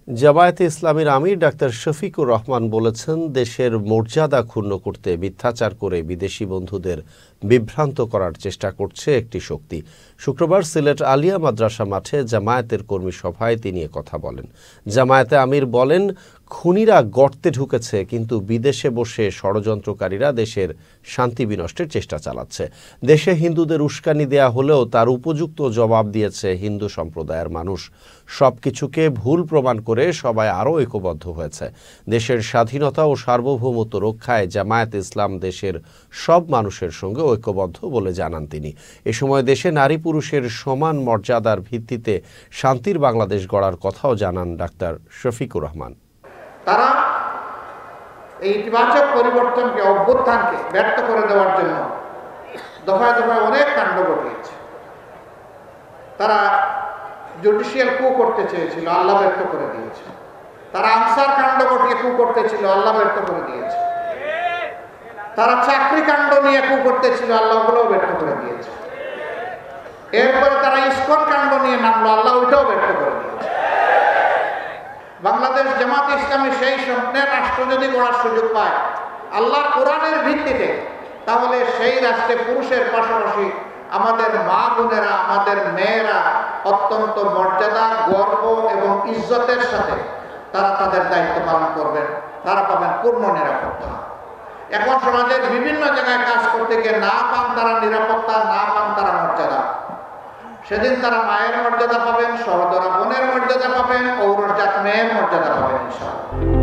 জামায়াতে ইসলামীর আমির ডাক্তার শফিকুর রহমান বলেছেন, দেশের মর্যাদা ক্ষুণ্ণ করতে মিথ্যাচার করে বিদেশি বন্ধুদের বিভ্রান্ত করার চেষ্টা করছে একটি শক্তি। শুক্রবার সিলেট আলিয়া মাদ্রাসা মাঠে জামায়াতের কর্মী সভায় তিনি কথা বলেন। জামায়াতে আমির বলেন, খুনিরা গর্তে ঢুকেছে, কিন্তু বিদেশে বসে ষড়যন্ত্রকারীরা দেশের শান্তি বিনষ্টের চেষ্টা চালাচ্ছে। দেশে হিন্দুদের উস্কানি দেয়া হলেও তার উপযুক্ত জবাব দিয়েছে হিন্দু সম্প্রদায়ের মানুষ। সবকিছুকে ভুল প্রমাণ করে সবাই আরও ঐক্যবদ্ধ হয়েছে। দেশের স্বাধীনতা ও সার্বভৌমত্ব রক্ষায় জামায়াত ইসলাম দেশের সব মানুষের সঙ্গে ঐক্যবদ্ধ বলে জানান তিনি। এ সময় দেশে নারী পুরুষের সমান মর্যাদার ভিত্তিতে শান্তির বাংলাদেশ গড়ার কথাও জানান ডাক্তার শফিকুর রহমান। তারা এই ইতিবাচক পরিবর্তনকে, অভ্যুত্থানকে ব্যর্থ করে দেওয়ার জন্য দফায় দফায় অনেক কাণ্ড ঘটিয়েছে। তারা জুডিশিয়াল কু করতে চেয়েছিল, আল্লাহ ব্যর্থ করে দিয়েছে। তারা আনসার কাণ্ড ঘটিয়ে কু করতে ছিল, আল্লাহ ব্যর্থ করে দিয়েছে। তারা চাকরি কাণ্ড নিয়ে কু করতে ছিল, আল্লাহ ওগুলোও ব্যর্থ করে দিয়েছে। এরপরে তারা ইসকন কাণ্ড নিয়ে নামলো, আল্লাহ ওইটাও ব্যর্থ করে দিয়েছে। বাংলাদেশ জামাত ইসলামী সেই স্বপ্নের রাষ্ট্র যদি গড়ার সুযোগ পায় আল্লাহর কোরআনের ভিত্তিতে, তাহলে সেই রাষ্ট্রে পুরুষের পাশাপাশি আমাদের মা বোনেরা, আমাদের মেয়েরা অত্যন্ত মর্যাদা, গর্ব এবং ইজ্জতের সাথে তারা তাদের দায়িত্ব পালন করবেন। তারা পাবেন পূর্ণ নিরাপত্তা। এখন সমাজের বিভিন্ন জায়গায় কাজ করতে গিয়ে না পান তারা নিরাপত্তা, না পান তারা মর্যাদা। সেদিন তারা মায়ের মর্যাদা পাবেন, সহদরা বোনের মর্যাদা পাবেন, ঔরজাত মেয়ের মর্যাদা পাবেন ইনশাআল্লাহ।